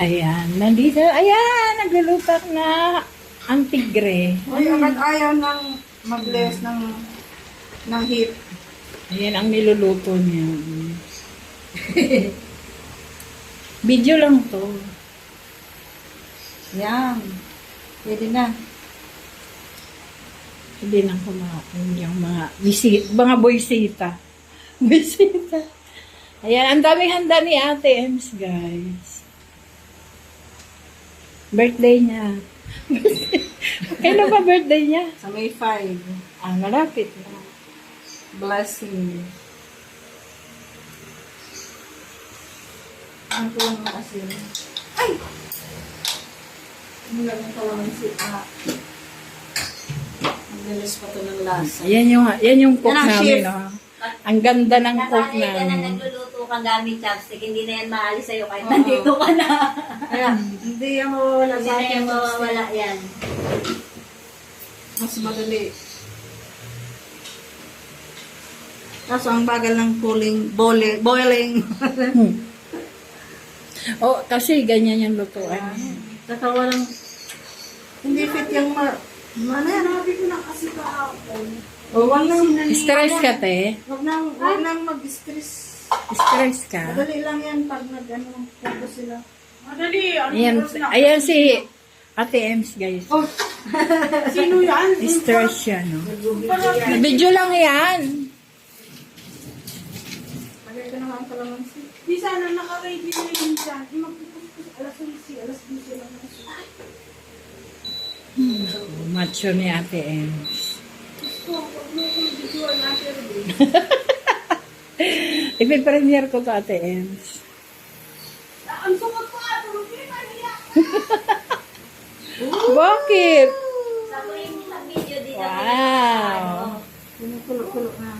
Ayan, nandito. Ayan, naglulutak na ang tigre. Ay, agad ayaw ng mag-less ng hip. Ayan ang niluluto niya. Video lang to. Yan. Pwede na. Hindi na kumain yung mga boysita. Boysita. Ayan, ang daming handa ni Ate Ems, guys. Birthday niya. Kailan ba birthday niya? Sa May 5. Ah, malapit na. Blessing. Ang tuwang na asin. Ay! Ang lagong tawanan si Naglilis pa ito ng lasa. Yan yung cook Yan ang namin, chef. no? Ang ganda ng cook Nasanay ka na namin. nagluluto kang gamit chopstick, hindi na yan maalis sa'yo kahit nandito ka na. Kaya, hindi yan mawawala Hindi sa na akin. yan mawawala yan. Mas madali. Kaso ang bagal ng boiling. Oh, kasi ganyan yung lutuan. Saka walang, hindi fit yung ano yan, nabi ko na kasi kahapon. O, wag nang, Stress ka, te? wag nang mag-stress. Stress ka? Madali lang yan pag nag-ano sila. Ayan si Ate Ems, guys. Oh, sino yan? Stress siya, no? Video lang yan. Lagay ko na nga ang kalamansi. Di sana naka-ready na yun dyan. Magpupus alas 11, alas 12 lang. Macho ni Ate Ems. So, pag mo kung videoan natin rin. Ipipremiere ko to, Ate Ems. Ang sungot ko nga, tulog yun, kaniya. Bakit? Sa tuwing mag-video dito. Wow. Pinukulo-kulo na.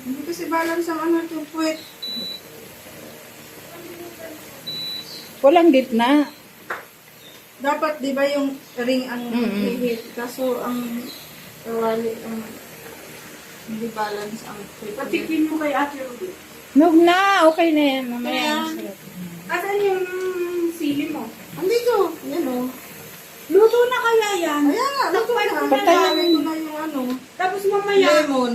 Hindi kasi balance ang ano itong puwet. Walang gitna. Dapat, di ba yung ring ang hihit? Kaso ang kawali ang hindi balance ang puwet. Patikin mo kay Ate Ruby. Nog na. Okay na yan. Mamaya. Ayan. Asan yung sili mo? Andito. Yan o. Luto na kaya yan? Ayan nga. Luto Takpan na. ko na Patayin lang. ko na yung ano. Tapos mamaya, Lemon.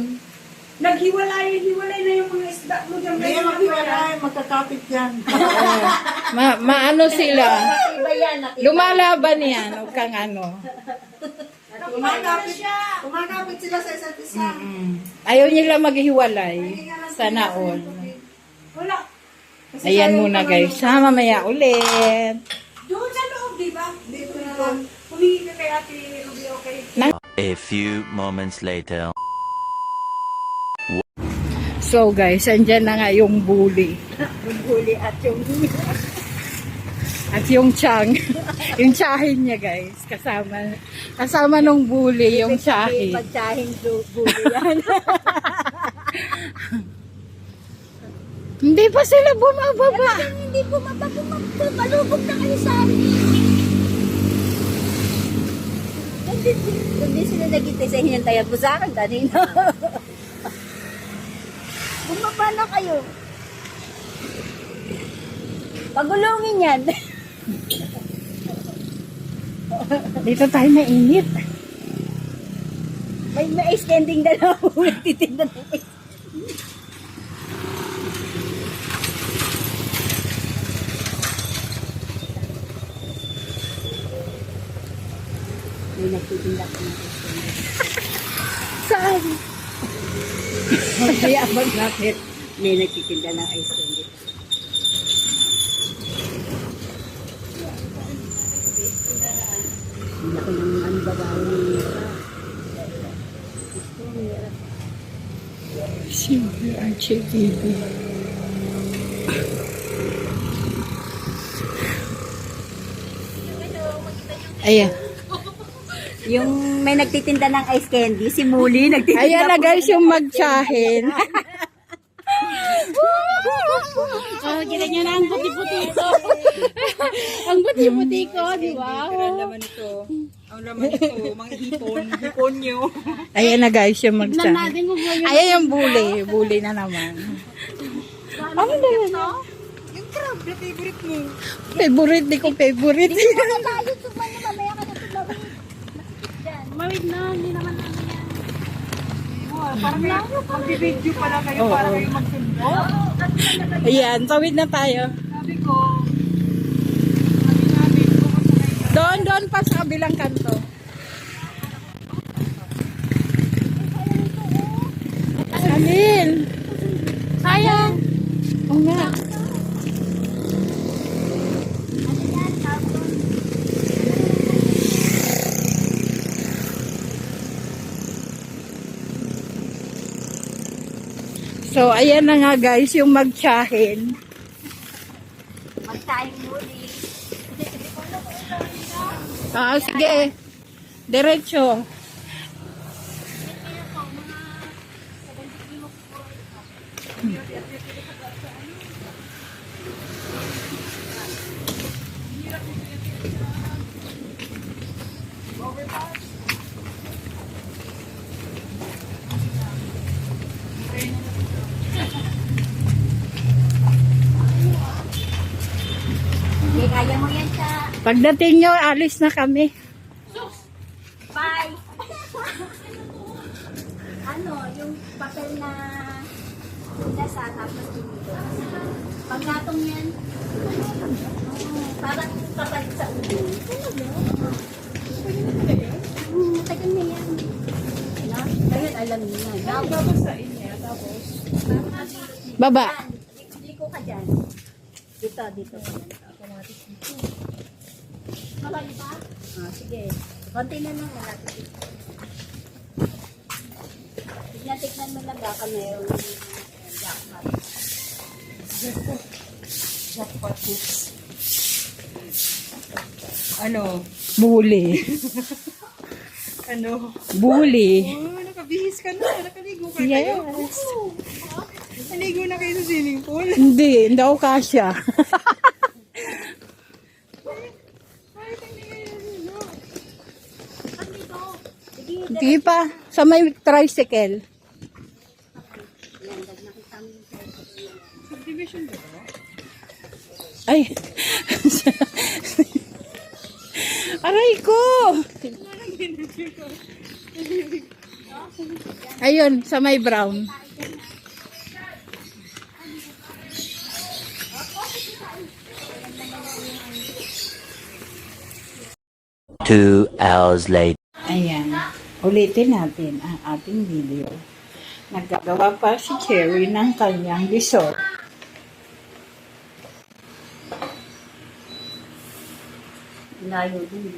naghiwalay na yung mga isda mo dyan. Hindi maghiwalay. Magkakapit yan. Maano sila. Iba yan. Nakita. Lumalaban yan. Huwag kang ano. Kumakapit sila sa isa't isa. Ayaw nila maghiwalay. Sana all. Wala. Kasi Ayan sayang muna pa guys. naman. Ha, mamaya ulit. Doon sa loob, di ba? Dito na lang. Humingi ka kay Ate Ruby, okay? A few moments later. So guys, andyan na nga yung bully. Yung huli at yung At yung chang. Yung tsahin niya guys. Kasama nung bully yung tsahin. pagtsahing bulo yan. Hindi pa sila bumababa. Hindi po malubog na kayo sa amin. Hindi sila nagintay sa hinantayan po sa akin kanina. Bumaba na kayo. Pagulungin yan. Dito tayo mainit. May standing na lang. Nagtitinda ng ice. May nagtitinda ko ng ice. Saan? Kaya abang bakit may nagtitinda ng ice candy. Hindi ako ng ano babae ni Siyempre, Archie TV. Ayan. yung may nagtitinda ng ice candy, si Muli nagtitinda. Ayan na po guys ng yung ice magtsahin. Oh, ganyan na ang puti-puti ko. Ang puti-puti ko, di ba? Ang laman nito. Ang laman nito. Mga hipon. Hipon nyo. Ayan na guys yung Tignan magtsahin. natin kung ano. Ayan yung bully. Bully na naman. Ano na yun? Yung crab na favorite mo. Favorite, di ko favorite. Tayo, sumali, mamaya ka na tumawid. Mawid na, hindi naman namin yan. Parang mag-video pala kayo para kayo magsundo. Ayan, tawid na tayo. Sabi ko, sabi namin, pumunta kayo. Doon pa sa kabilang kanto. Alin? Sayang! Oo nga. So, ayan na nga guys, yung magtsahin. Magtayong muli. Sige. Diretso. Hindi, kaya mo yan sa Pagdating nyo, alis na kami. bye. Ano, yung papel na nasa tapos dito. Pagkatong yan, parang papalit sa ulo. Tagal na yan. No? Ngayon, alam niyo na. Babasain niya, tapos. Baba. Liko ka dyan. Dito. Malayo pa? Ah, sige. Konti na lang malapit. Tignan mo lang baka mayroon jackpot. Jackpot hits. Ano? Buli. Ano? Buli. Oh, nakabihis ka na. Nakaligo ka Yes. kayo. Naligo na kayo sa swimming pool. Hindi ako kasya. Hindi pa. Sa may tricycle. Subdivision ba? Ay. Aray ko. Ayun, sa may brown. Two hours later. Ayan. Ulitin natin ang ating video. Naggagawa pa si Cherry ng kanyang resort. Layo din.